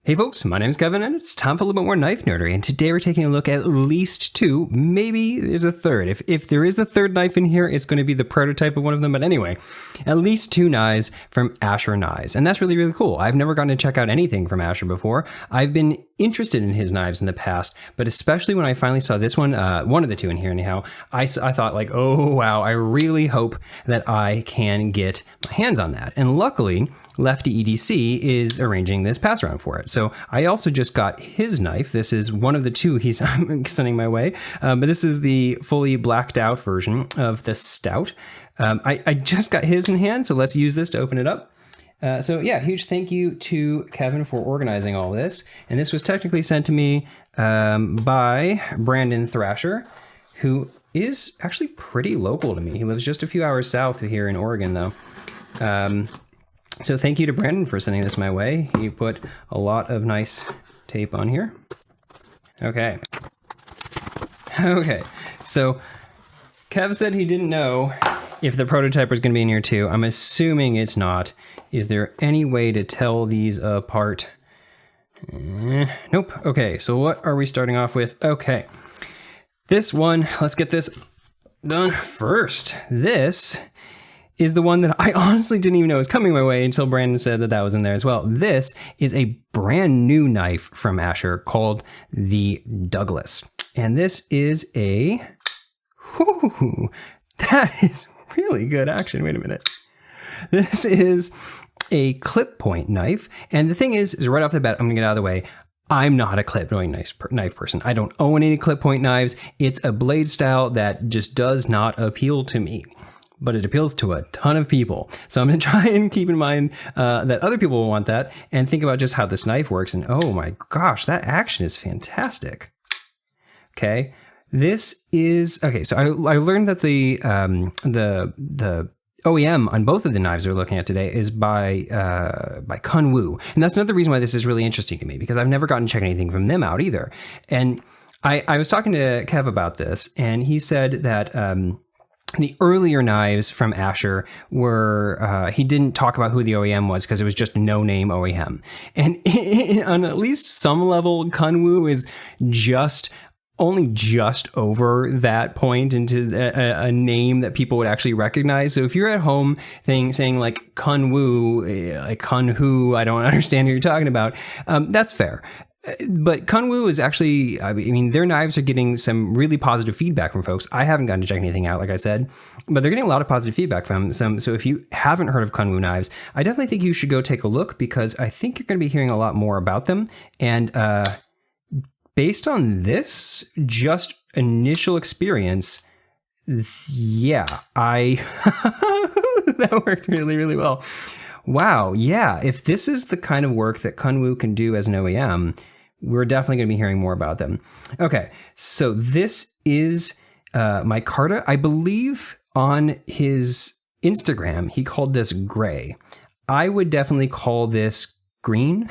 Hey folks, my name is Kevin and it's time for a little bit more knife nerdery, and today we're taking a look at least two, maybe there's a third. If there is a third knife in here, it's going to be the prototype of one of them, but anyway, at least two knives from asherknives, and that's really, really cool. I've never gotten to check out anything from Asher before. I've been interested in his knives in the past, but especially when I finally saw this one of the two in here anyhow, I thought like, oh wow, I really hope that I can get my hands on that, and luckily, Lefty EDC is arranging this pass around for it. So I also just got his knife. This is one of the two he's sending my way, but this is the fully blacked out version of the Stout. I just got his in hand, so let's use this to open it up. So yeah, huge thank you to Kevin for organizing all this. And this was technically sent to me by Brandon Thrasher, who is actually pretty local to me. He lives just a few hours south of here in Oregon though. So thank you to Brandon for sending this my way. He put a lot of nice tape on here. Okay. Okay, so Kev said he didn't know if the prototype was going to be in here too. I'm assuming it's not. Is there any way to tell these apart? Nope. Okay, so what are we starting off with? Okay, this one, let's get this done first. This is the one that I honestly didn't even know was coming my way until Brandon said that that was in there as well. This is a brand new knife from Asher called the Douglas. And this is a, whoo, that is really good action. Wait a minute. This is a clip point knife. And the thing is right off the bat, I'm gonna get out of the way. I'm not a clip point knife person. I don't own any clip point knives. It's a blade style that just does not appeal to me, but it appeals to a ton of people. So I'm gonna try and keep in mind that other people will want that and think about just how this knife works. And oh my gosh, that action is fantastic. Okay, this is, okay, so I learned that the OEM on both of the knives we're looking at today is by Kunwu. And that's another reason why this is really interesting to me, because I've never gotten to check anything from them out either. And I was talking to Kev about this, and he said that the earlier knives from Asher were, he didn't talk about who the OEM was because it was just no-name OEM. And on at least some level, Kunwu is only just over that point into a name that people would actually recognize. So if you're at home saying like Kunwu, like Kunhu, I don't understand what you're talking about, that's fair. But Kunwu is actually, I mean, their knives are getting some really positive feedback from folks. I haven't gotten to check anything out, like I said, but they're getting a lot of positive feedback from some. So if you haven't heard of Kunwu knives, I definitely think you should go take a look, because I think you're going to be hearing a lot more about them. And based on this, just initial experience, yeah, that worked really, really well. Wow, yeah, if this is the kind of work that Kunwu can do as an OEM, we're definitely going to be hearing more about them. Okay, so this is Micarta. I believe on his Instagram, he called this gray. I would definitely call this green.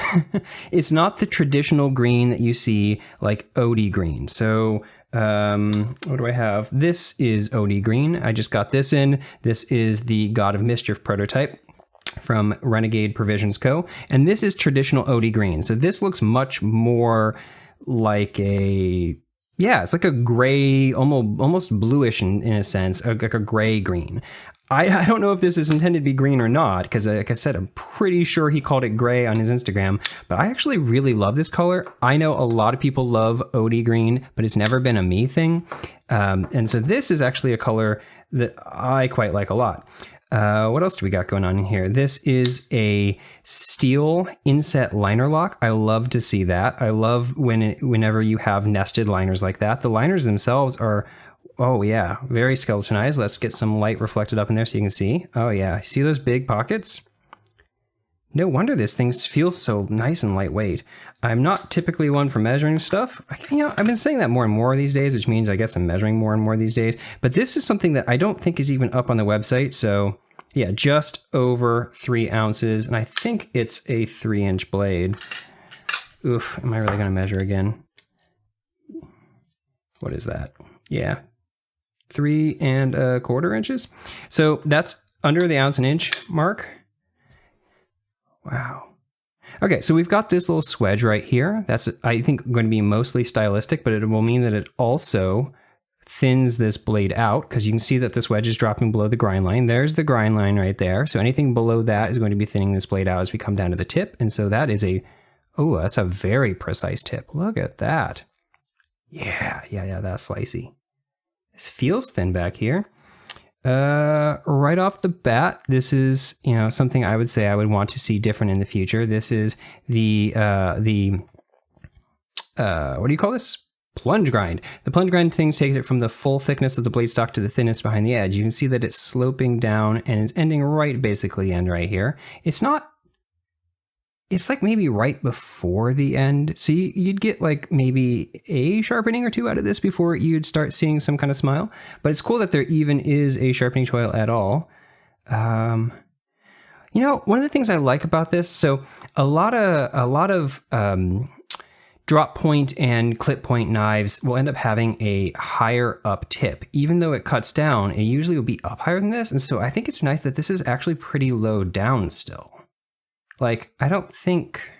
It's not the traditional green that you see like OD green. So what do I have? This is OD green. I just got this in. This is the God of Mischief prototype from Renegade Provisions Co. And this is traditional OD green. So this looks much more like it's like a gray, almost bluish in a sense, like a gray green. I don't know if this is intended to be green or not, because like I said, I'm pretty sure he called it gray on his Instagram, but I actually really love this color. I know a lot of people love OD green, but it's never been a me thing. And so this is actually a color that I quite like a lot. What else do we got going on in here? This is a steel inset liner lock. I love to see that. I love whenever you have nested liners like that. The liners themselves are, oh yeah, very skeletonized. Let's get some light reflected up in there so you can see. Oh yeah, see those big pockets? No wonder this thing feels so nice and lightweight. I'm not typically one for measuring stuff. I've been saying that more and more these days, which means I guess I'm measuring more and more these days. But this is something that I don't think is even up on the website. So yeah, just over 3 ounces. And I think it's a 3-inch blade. Oof, am I really gonna measure again? What is that? Yeah, 3 1/4 inches. So that's under the ounce and inch mark. Wow. Okay, so we've got this little swedge right here. That's, I think, going to be mostly stylistic, but it will mean that it also thins this blade out, because you can see that this wedge is dropping below the grind line. There's the grind line right there. So anything below that is going to be thinning this blade out as we come down to the tip. And so that is oh, that's a very precise tip. Look at that. Yeah, that's slicey. This feels thin back here. Right off the bat, this is, something I would say I would want to see different in the future. This is the what do you call this? Plunge grind. The plunge grind thing takes it from the full thickness of the blade stock to the thinnest behind the edge. You can see that it's sloping down and it's ending right basically end right here. It's like maybe right before the end. So you'd get like maybe a sharpening or two out of this before you'd start seeing some kind of smile. But it's cool that there even is a sharpening toil at all. One of the things I like about this, so a lot of drop point and clip point knives will end up having a higher up tip. Even though it cuts down, it usually will be up higher than this. And so I think it's nice that this is actually pretty low down still. Like, I don't think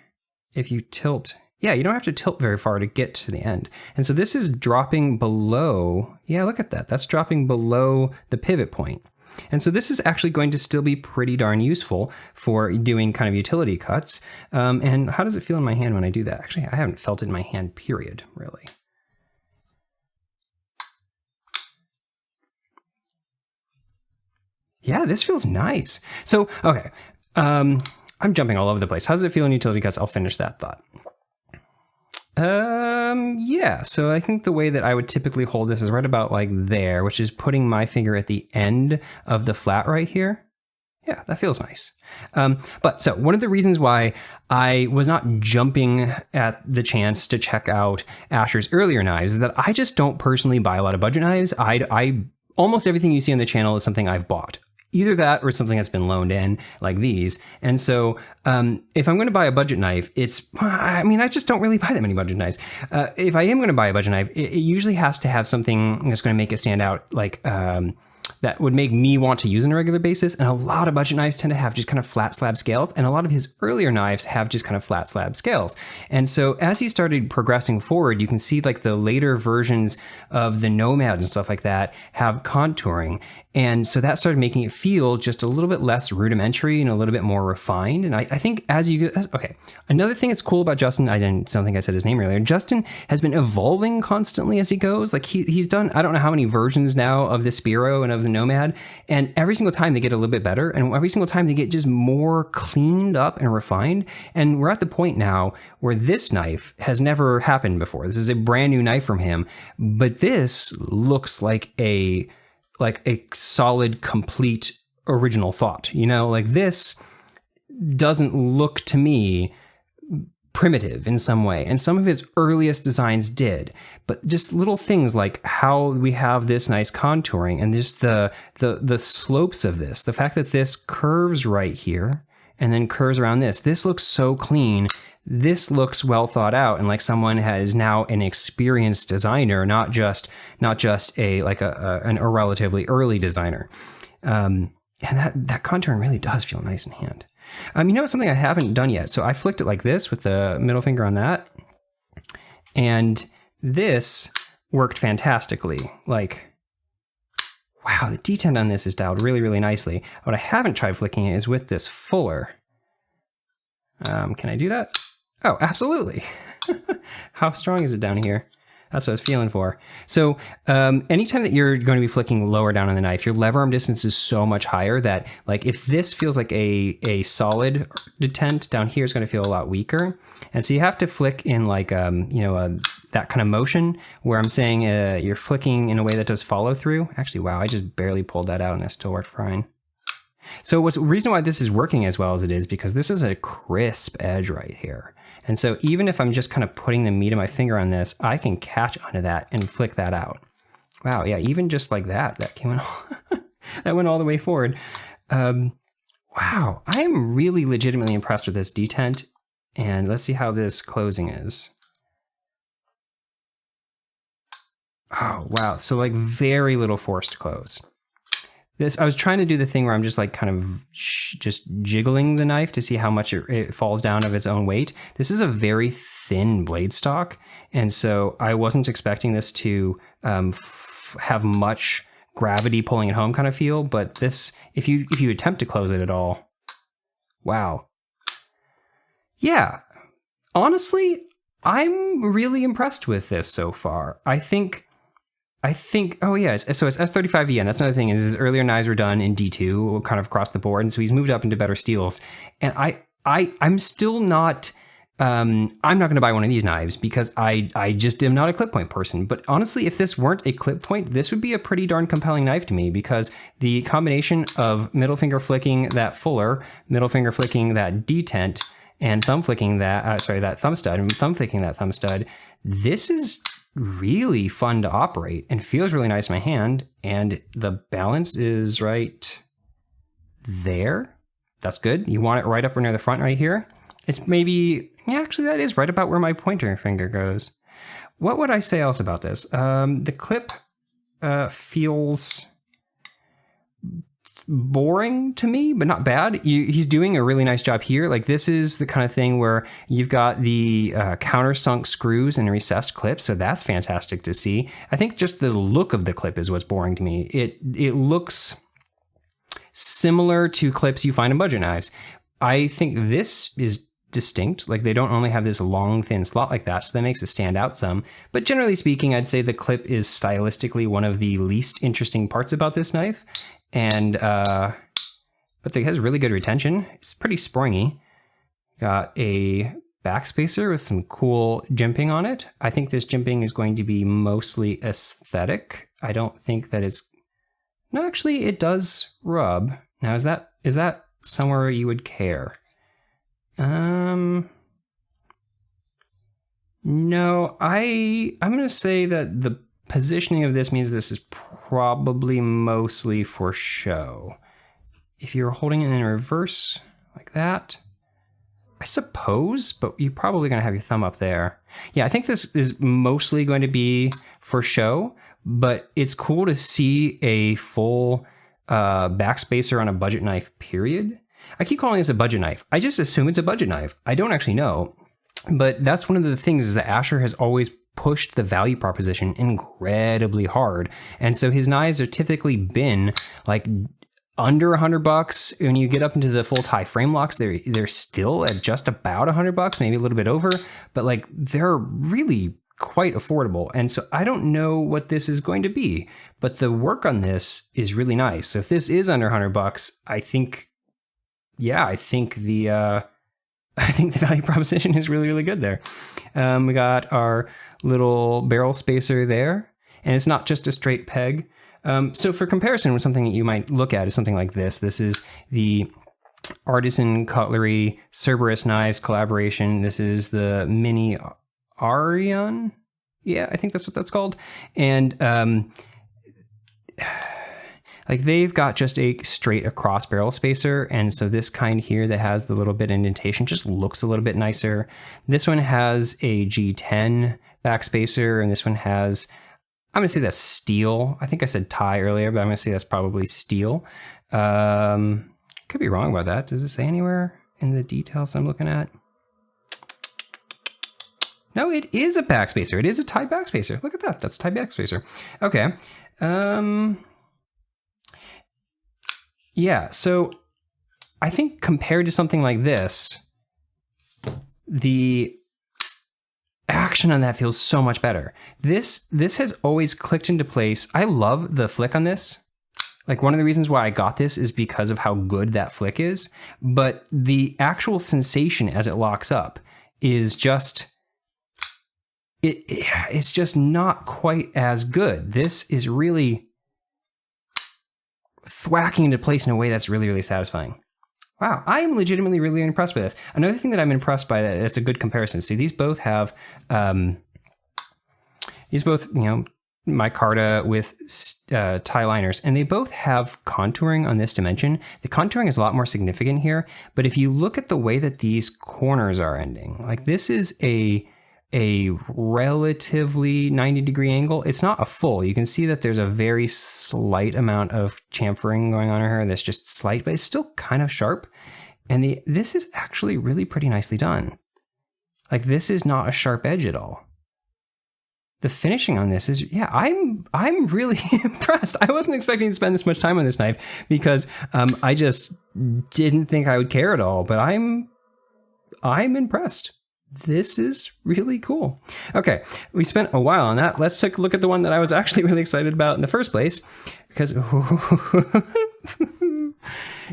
if you tilt, you don't have to tilt very far to get to the end. And so this is dropping below, look at that. That's dropping below the pivot point. And so this is actually going to still be pretty darn useful for doing kind of utility cuts. And how does it feel in my hand when I do that? Actually, I haven't felt it in my hand, period, really. Yeah, this feels nice. So, okay. I'm jumping all over the place. How does it feel in utility cuts? I'll finish that thought. So I think the way that I would typically hold this is right about like there, which is putting my finger at the end of the flat right here. Yeah, that feels nice. But so one of the reasons why I was not jumping at the chance to check out Asher's earlier knives is that I just don't personally buy a lot of budget knives. I almost everything you see on the channel is something I've bought. Either that or something that's been loaned in, like these. And so if I'm going to buy a budget knife, I just don't really buy that many budget knives. If I am going to buy a budget knife, it usually has to have something that's going to make it stand out, like that would make me want to use on a regular basis. And a lot of budget knives tend to have just kind of flat slab scales. And a lot of his earlier knives have just kind of flat slab scales. And so as he started progressing forward, you can see like the later versions of the Nomad and stuff like that have contouring. And so that started making it feel just a little bit less rudimentary and a little bit more refined. And I think as you go, okay. Another thing that's cool about Justin, I don't think I said his name earlier. Justin has been evolving constantly as he goes. Like he's done, I don't know how many versions now of the Spiro and of the Nomad. And every single time they get a little bit better. And every single time they get just more cleaned up and refined. And we're at the point now where this knife has never happened before. This is a brand new knife from him. But this looks like a solid, complete original thought. Like this doesn't look to me primitive in some way. And some of his earliest designs did, but just little things like how we have this nice contouring and just the slopes of this, the fact that this curves right here and then curves around this looks so clean. This looks well thought out and like someone has now an experienced designer, not just a relatively early designer. And that contouring really does feel nice in hand. Something I haven't done yet. So I flicked it like this with the middle finger on that. And this worked fantastically. Like, wow, the detent on this is dialed really, really nicely. What I haven't tried flicking it is with this fuller. Can I do that? Oh, absolutely. How strong is it down here? That's what I was feeling for. So anytime that you're going to be flicking lower down on the knife, your lever arm distance is so much higher that like if this feels like a solid detent, down here is going to feel a lot weaker. And so you have to flick in like, that kind of motion where I'm saying you're flicking in a way that does follow through. Actually, wow, I just barely pulled that out and it still worked fine. So the reason why this is working as well as it is because this is a crisp edge right here. And so even if I'm just kind of putting the meat of my finger on this, I can catch onto that and flick that out. Wow, yeah, even just like that came in, that went all the way forward. Wow, I am really legitimately impressed with this detent. And let's see how this closing is. Oh, wow, so like very little forced close. I was trying to do the thing where I'm just like kind of just jiggling the knife to see how much it falls down of its own weight. This is a very thin blade stock, and so I wasn't expecting this to have much gravity pulling it home kind of feel. But this, if you attempt to close it at all, wow, yeah. Honestly, I'm really impressed with this so far. I think, oh yeah, so it's S35EN. That's another thing, is his earlier knives were done in D2, kind of across the board, and so he's moved up into better steels. And I'm still not, I'm not going to buy one of these knives because I just am not a clip point person. But honestly, if this weren't a clip point, this would be a pretty darn compelling knife to me, because the combination of middle finger flicking that fuller, middle finger flicking that detent, and thumb flicking that, that thumb stud, and thumb flicking that thumb stud, this is really fun to operate and feels really nice in my hand, and the balance is right there. That's good. You want it right up near the front right here. It's maybe, yeah, actually that is right about where my pointer finger goes. What would I say else about this? The clip feels boring to me, but not bad. He's doing a really nice job here. Like, this is the kind of thing where you've got the countersunk screws and recessed clips, so that's fantastic to see. I think just the look of the clip is what's boring to me. It looks similar to clips you find in budget knives. I think this is distinct. Like, they don't only have this long, thin slot like that, so that makes it stand out some. But generally speaking, I'd say the clip is stylistically one of the least interesting parts about this knife. And but it has really good retention. It's pretty springy. Got a backspacer with some cool jimping on it. I think this jimping is going to be mostly aesthetic. I don't think that it's... No, actually, it does rub. Now, is that somewhere you would care? No, I'm going to say that the positioning of this means this is probably mostly for show. If you're holding it in reverse like that, I suppose, but you're probably going to have your thumb up there. Yeah, I think this is mostly going to be for show, but it's cool to see a full backspacer on a budget knife, period. I keep calling this a budget knife. I just assume it's a budget knife. I don't actually know, but that's one of the things, is that Asher has always pushed the value proposition incredibly hard. And so his knives are typically been like under $100. When you get up into the full tie Framelocks, they're still at just about $100, maybe a little bit over, but like they're really quite affordable. And so I don't know what this is going to be, but the work on this is really nice. So if this is under $100, I think the value proposition is really, really good there. We got our little barrel spacer there, and it's not just a straight peg. So for comparison, with something that you might look at is something like this. This is the Artisan Cutlery Cerberus Knives collaboration. This is the Mini Arion. Yeah, I think that's what that's called. And like, they've got just a straight across barrel spacer, and so this kind here that has the little bit indentation just looks a little bit nicer. This one has a G10 backspacer, and this one has, I'm gonna say that's steel. I think I said tie earlier, but I'm gonna say that's probably steel. Could be wrong about that. Does it say anywhere in the details I'm looking at? No, it is a backspacer. It is a tie backspacer. Look at that. That's a tie backspacer. Okay. Yeah, so I think compared to something like this, the action on that feels so much better. This has always clicked into place. I love the flick on this. Like, one of the reasons why I got this is because of how good that flick is, but the actual sensation as it locks up is just, it's just not quite as good. This is really thwacking into place in a way that's really, really satisfying. Wow, I am legitimately really impressed by this. Another thing that I'm impressed by, that's a good comparison. See, these both have, micarta with tie liners, and they both have contouring on this dimension. The contouring is a lot more significant here, but if you look at the way that these corners are ending, like, this is a a relatively 90-degree angle. It's not a full. You can see that there's a very slight amount of chamfering going on here. That's just slight, but it's still kind of sharp. And this is actually really pretty nicely done. Like, this is not a sharp edge at all. The finishing on this is, yeah, I'm really impressed. I wasn't expecting to spend this much time on this knife because I just didn't think I would care at all, but I'm impressed. This is really cool. Okay, we spent a while on that. Let's take a look at the one that I was actually really excited about in the first place because,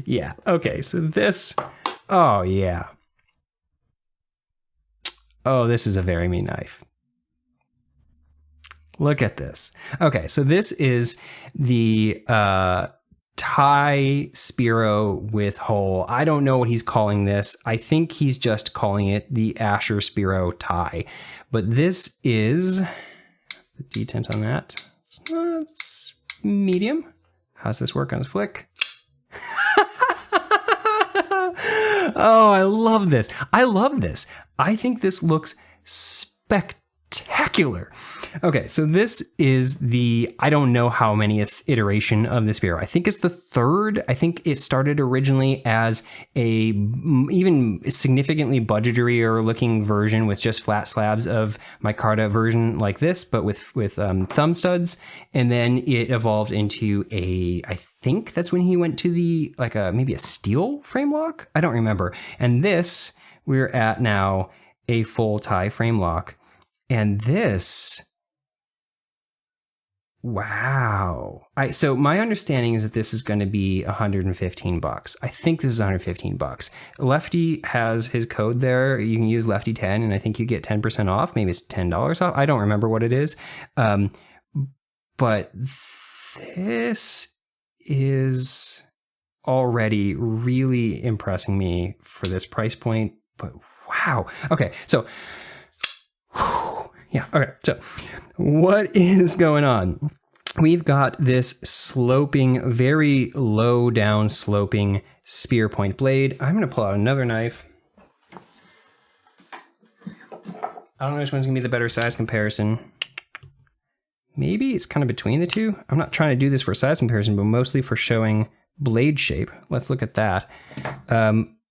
yeah, okay, so this, oh yeah. Oh, this is a very mean knife. Look at this. Okay, so this is the Thai Spiro with hole. I don't know what he's calling this. I think he's just calling it the Asher Spiro Thai. But this is, the detent on that, it's medium. How's this work on his flick? Oh, I love this. I love this. I think this looks spectacular. Okay, so this is the, I don't know how many iteration of the Spiro. I think it's the third. I think it started originally as a even significantly budgetier looking version with just flat slabs of micarta version like this, but with thumb studs. And then it evolved into I think that's when he went to the, like maybe a steel Framelock? I don't remember. And this, we're at now a full Thai Framelock. And this, wow. So my understanding is that this is going to be $115. I think this is $115. Lefty has his code there. You can use Lefty 10 and I think you get 10% off. Maybe it's $10 off. I don't remember what it is. But this is already really impressing me for this price point. But wow. Okay. So yeah. Okay. So what is going on? We've got this sloping, very low down sloping spear point blade. I'm going to pull out another knife. I don't know which one's going to be the better size comparison. Maybe it's kind of between the two. I'm not trying to do this for size comparison, but mostly for showing blade shape. Let's look at that.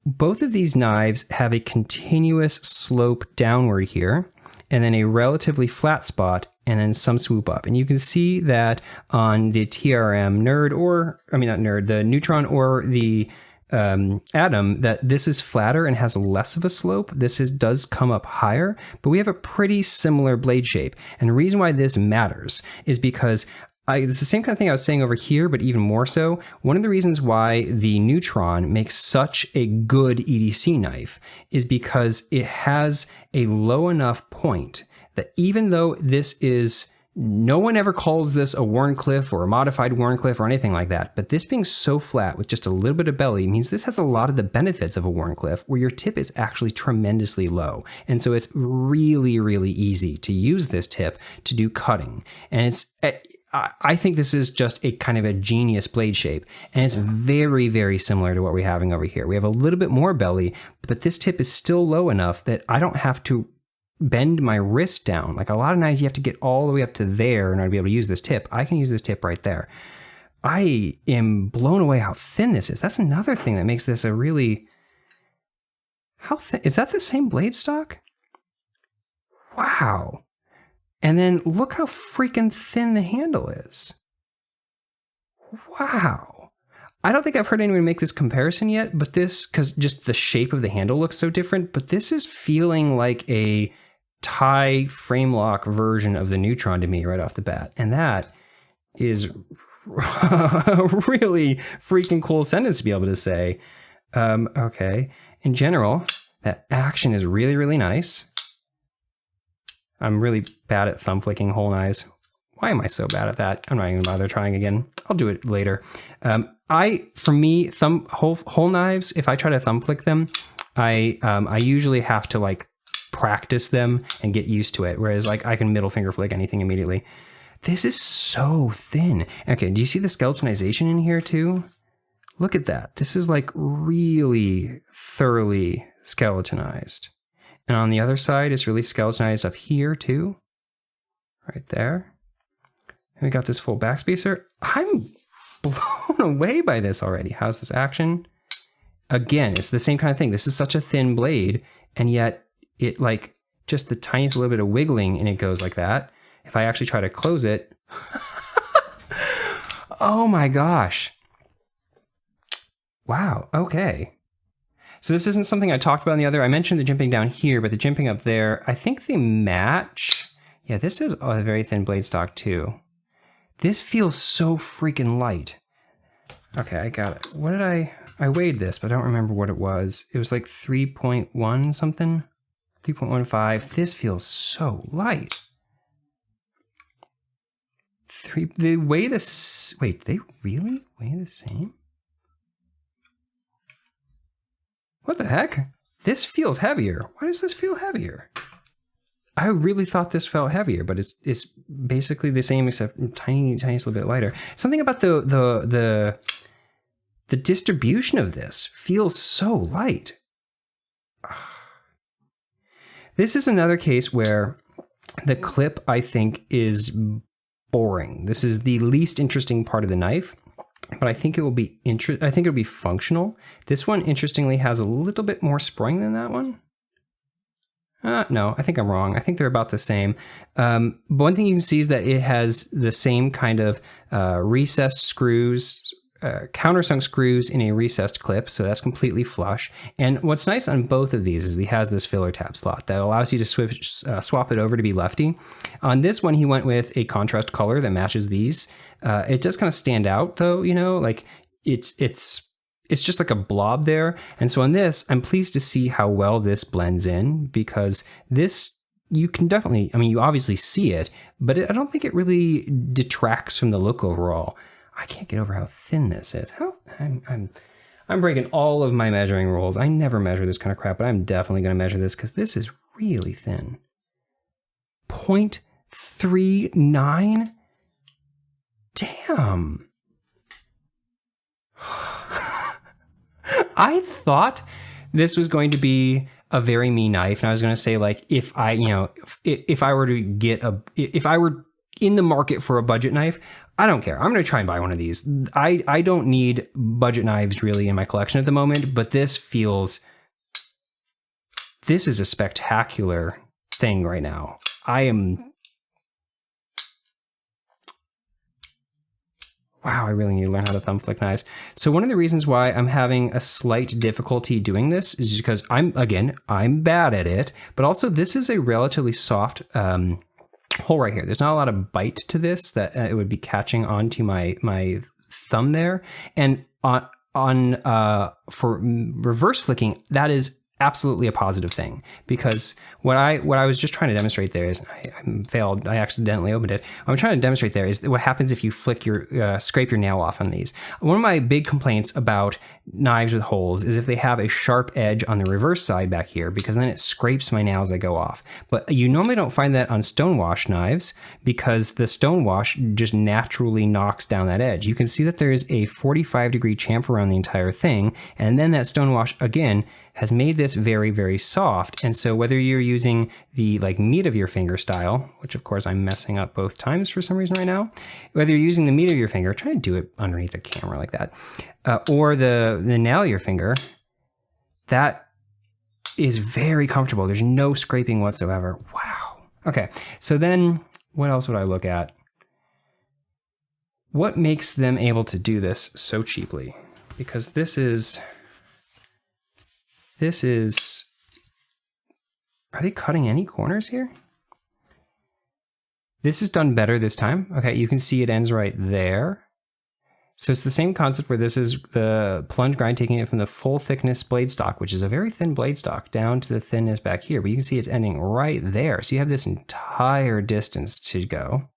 Both of these knives have a continuous slope downward here, and then a relatively flat spot, and then some swoop up. And you can see that on the TRM Nerd, or, I mean, not Nerd, the Neutron or the Atom, that this is flatter and has less of a slope. This does come up higher, but we have a pretty similar blade shape. And the reason why this matters is because it's the same kind of thing I was saying over here, but even more so. One of the reasons why the Neutron makes such a good EDC knife is because it has a low enough point that even though this is, no one ever calls this a Wharncliffe or a modified Wharncliffe or anything like that, but this being so flat with just a little bit of belly means this has a lot of the benefits of a Wharncliffe, where your tip is actually tremendously low. And so it's really, really easy to use this tip to do cutting. And I think this is just a kind of a genius blade shape, and it's very, very similar to what we're having over here. We have a little bit more belly, but this tip is still low enough that I don't have to bend my wrist down. Like a lot of knives, you have to get all the way up to there in order to be able to use this tip. I can use this tip right there. I am blown away how thin this is. That's another thing that makes this a really... How thin? Is that the same blade stock? Wow. And then look how freaking thin the handle is. Wow. I don't think I've heard anyone make this comparison yet, but this, because just the shape of the handle looks so different, but this is feeling like a Thai Framelock version of the Neutron to me right off the bat. And that is a really freaking cool sentence to be able to say. Okay. In general, that action is really, really nice. I'm really bad at thumb flicking hole knives. Why am I so bad at that? I'm not even gonna bother trying again. I'll do it later. For me, hole knives, if I try to thumb flick them, I usually have to like practice them and get used to it. Whereas like I can middle finger flick anything immediately. This is so thin. Okay, do you see the skeletonization in here too? Look at that. This is like really thoroughly skeletonized. And on the other side, it's really skeletonized up here too. Right there. And we got this full backspacer. I'm blown away by this already. How's this action? Again, it's the same kind of thing. This is such a thin blade, and yet it like just the tiniest little bit of wiggling and it goes like that. If I actually try to close it, oh my gosh. Wow, okay. So this isn't something I talked about in the other. I mentioned the jimping down here, but the jimping up there, I think they match. Yeah, this is a very thin blade stock too. This feels so freaking light. Okay, I got it. What did I weighed this, but I don't remember what it was. It was like 3.1 something, 3.15. This feels so light. They weigh this. Wait, they really weigh the same? What the heck? This feels heavier. Why does this feel heavier? I really thought this felt heavier, but it's basically the same except tiniest little bit lighter. Something about the distribution of this feels so light. This is another case where the clip, I think, is boring. This is the least interesting part of the knife, but I think it will be I think it'll be functional. This one, interestingly, has a little bit more spring than that one. No, I think I'm wrong. I think they're about the same. But one thing you can see is that it has the same kind of recessed screws, countersunk screws in a recessed clip, so that's completely flush. And what's nice on both of these is he has this filler tab slot that allows you to swap it over to be lefty. On this one, he went with a contrast color that matches these. It does kind of stand out though, you know, like it's just like a blob there. And so on this, I'm pleased to see how well this blends in, because this, you can definitely, I mean, you obviously see it, but I don't think it really detracts from the look overall. I can't get over how thin this is. I'm breaking all of my measuring rules. I never measure this kind of crap, but I'm definitely going to measure this because this is really thin. 0.39? Damn. I thought this was going to be a very mean knife, and I was going to say, like, if I were to get if I were in the market for a budget knife, I don't care. I'm going to try and buy one of these. I don't need budget knives really in my collection at the moment, but this is a spectacular thing right now. Wow, I really need to learn how to thumb flick knives. So one of the reasons why I'm having a slight difficulty doing this is because I'm bad at it, but also this is a relatively soft hole right here. There's not a lot of bite to this that it would be catching onto my thumb there. And for reverse flicking, that is absolutely a positive thing, because what I was just trying to demonstrate there is I failed. I accidentally opened it. What I'm trying to demonstrate there is what happens if you flick scrape your nail off on these. One of my big complaints about knives with holes is if they have a sharp edge on the reverse side back here, because then it scrapes my nails that go off. But you normally don't find that on stonewash knives, because the stonewash just naturally knocks down that edge. You can see that there is a 45-degree chamfer around the entire thing, and then that stonewash again has made this very, very soft. And so whether you're using the like meat of your finger style, which of course I'm messing up both times for some reason right now, whether you're using the meat of your finger, try to do it underneath a camera like that, or the nail of your finger, that is very comfortable. There's no scraping whatsoever. Wow. Okay, so then what else would I look at? What makes them able to do this so cheaply? Because this is, are they cutting any corners here? This is done better this time. Okay, you can see it ends right there. So it's the same concept where this is the plunge grind, taking it from the full thickness blade stock, which is a very thin blade stock, down to the thinness back here. But you can see it's ending right there. So you have this entire distance to go.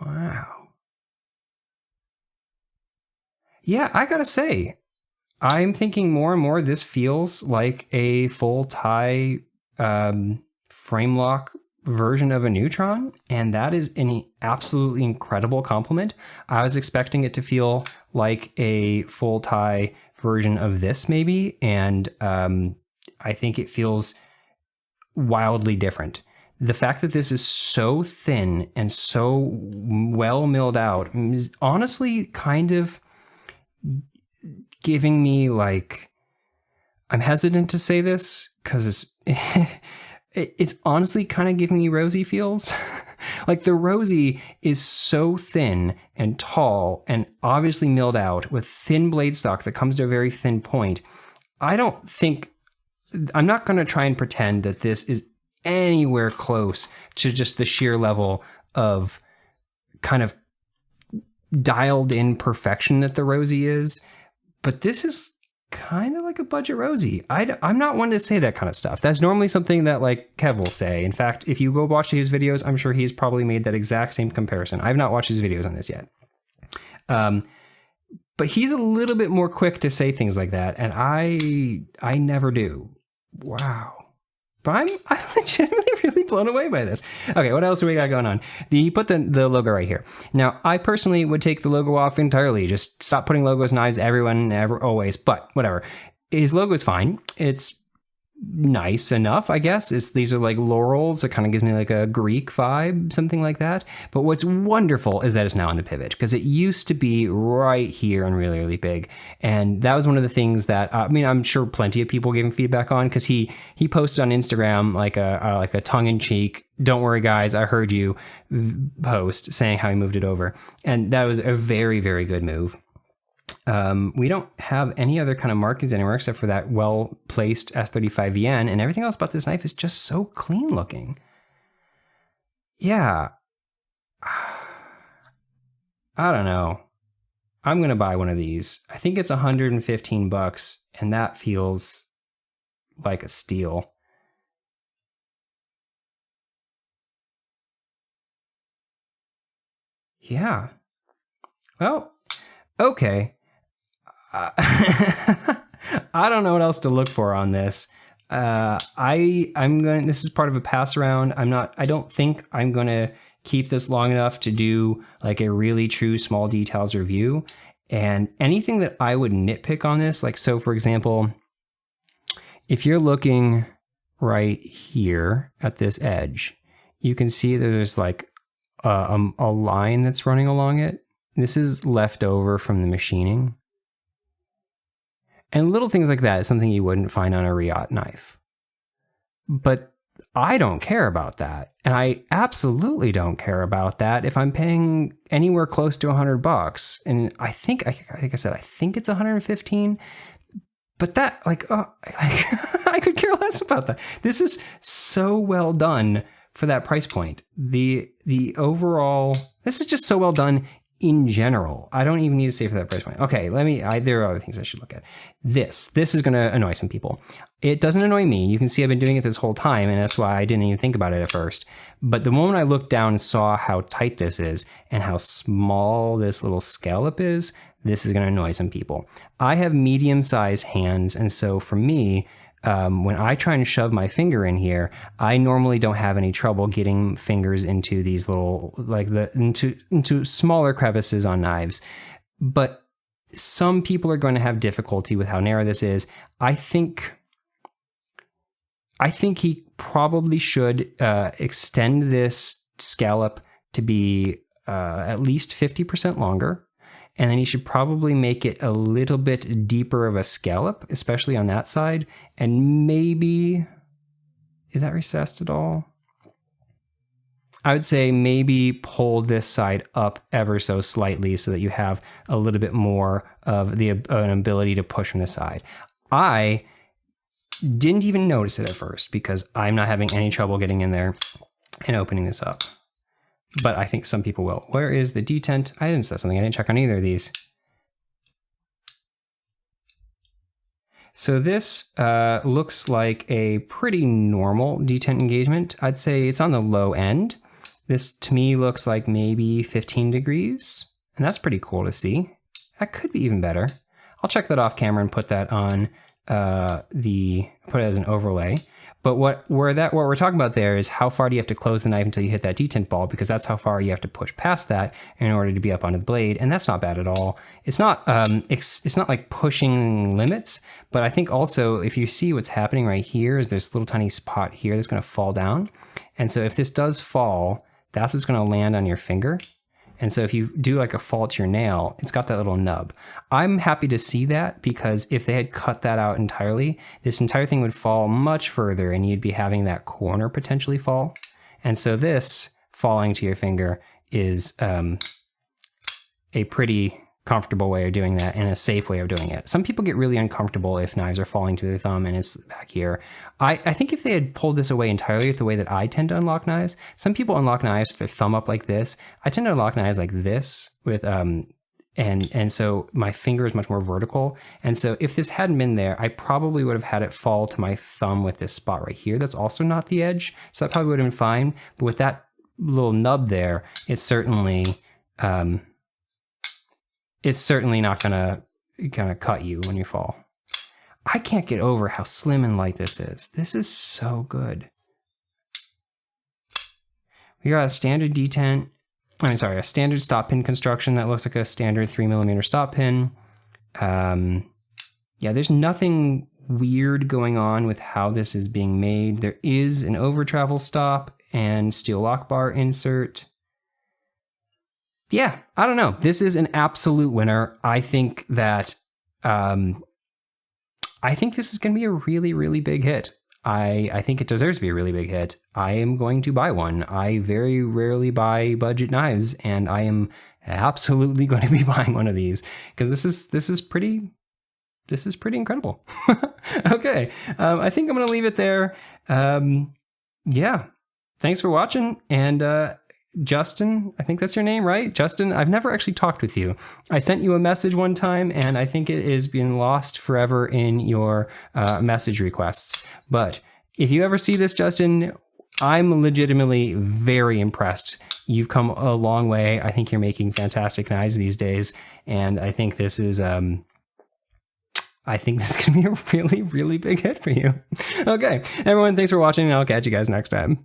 Wow. Yeah, I gotta say, I'm thinking more and more this feels like a full tie Framelock version of a Neutron, and that is an absolutely incredible compliment. I was expecting it to feel like a full tie version of this maybe, and I think it feels wildly different. The fact that this is so thin and so well milled out is honestly kind of giving me like, I'm hesitant to say this because it's honestly kind of giving me Rosie feels. Like the Rosie is so thin and tall and obviously milled out with thin blade stock that comes to a very thin point. I'm not going to try and pretend that this is anywhere close to just the sheer level of kind of dialed in perfection that the Rosie is, but this is kind of like a budget Rosie. I'm not one to say that kind of stuff. That's normally something that like Kev will say. In fact, if you go watch his videos, I'm sure he's probably made that exact same comparison. I've not watched his videos on this yet. But he's a little bit more quick to say things like that, and I never do. Wow. But I'm legitimately really blown away by this. Okay, what else do we got going on? He put the logo right here. Now, I personally would take the logo off entirely. Just stop putting logos, knives, everyone, always. But whatever. His logo is fine. It's nice enough, I guess. These are like laurels. It kind of gives me like a Greek vibe, something like that. But what's wonderful is that it's now on the pivot, because it used to be right here and really, really big. And that was one of the things that, I'm sure plenty of people gave him feedback on, because he posted on Instagram like a tongue-in-cheek, "Don't worry guys, I heard you" post saying how he moved it over. And that was a very, very good move. We don't have any other kind of markings anywhere except for that well-placed S35VN, and everything else about this knife is just so clean looking. Yeah. I don't know. I'm going to buy one of these. I think it's $115, and that feels like a steal. Yeah. Well, okay. I don't know what else to look for on this. This is part of a pass around. I don't think I'm going to keep this long enough to do like a really true small details review. And anything that I would nitpick on this, like, so for example, if you're looking right here at this edge, you can see that there's like a line that's running along it. This is left over from the machining. And little things like that is something you wouldn't find on a Riot knife. But I don't care about that. And I absolutely don't care about that if I'm paying anywhere close to $100. And I think, like I said, I think it's 115. But that, I could care less about that. This is so well done for that price point. The overall, this is just so well done in general. I don't even need to say for that price point. Okay, there are other things I should look at. This is going to annoy some people. It doesn't annoy me. You can see I've been doing it this whole time, and that's why I didn't even think about it at first. But the moment I looked down and saw how tight this is and how small this little scallop is, this is going to annoy some people. I have medium-sized hands, and so for me, when I try and shove my finger in here, I normally don't have any trouble getting fingers into these little, into smaller crevices on knives. But some people are going to have difficulty with how narrow this is. I think he probably should extend this scallop to be at least 50% longer. And then you should probably make it a little bit deeper of a scallop, especially on that side. And maybe, is that recessed at all? I would say maybe pull this side up ever so slightly so that you have a little bit more of an ability to push from the side. I didn't even notice it at first because I'm not having any trouble getting in there and opening this up. But I think some people will. Where is the detent items? That's something I didn't check on either of these. So this looks like a pretty normal detent engagement. I'd say it's on the low end. This to me looks like maybe 15 degrees. And that's pretty cool to see. That could be even better. I'll check that off camera and put that on put it as an overlay. But what we're talking about there is how far do you have to close the knife until you hit that detent ball, because that's how far you have to push past that in order to be up onto the blade, and that's not bad at all. It's not it's not like pushing limits, but I think also if you see what's happening right here is this little tiny spot here that's going to fall down, and so if this does fall, that's what's going to land on your finger. And so if you do like a fall to your nail, it's got that little nub. I'm happy to see that, because if they had cut that out entirely, this entire thing would fall much further and you'd be having that corner potentially fall. And so this falling to your finger is a pretty comfortable way of doing that and a safe way of doing it. Some people get really uncomfortable if knives are falling to their thumb and it's back here. I think if they had pulled this away entirely the way that I tend to unlock knives, some people unlock knives with their thumb up like this. I tend to unlock knives like this with and so my finger is much more vertical. And so if this hadn't been there, I probably would have had it fall to my thumb with this spot right here. That's also not the edge. So that probably would have been fine. But with that little nub there, it's certainly not gonna cut you when you fall. I can't get over how slim and light this is. This is so good. We got a standard detent. A standard stop pin construction that looks like a standard 3mm stop pin. Yeah, there's nothing weird going on with how this is being made. There is an over travel stop and steel lock bar insert. Yeah, I don't know. This is an absolute winner. I think that this is going to be a really, really big hit. I think it deserves to be a really big hit. I am going to buy one. I very rarely buy budget knives, and I am absolutely going to be buying one of these, because this is pretty incredible. Okay, I think I'm going to leave it there. Yeah, thanks for watching, and Justin, I think that's your name, right? Justin, I've never actually talked with you. I sent you a message one time, and I think it is being lost forever in your message requests. But if you ever see this, Justin, I'm legitimately very impressed. You've come a long way. I think you're making fantastic knives these days, and I think this is going to be a really, really big hit for you. Okay, everyone, thanks for watching, and I'll catch you guys next time.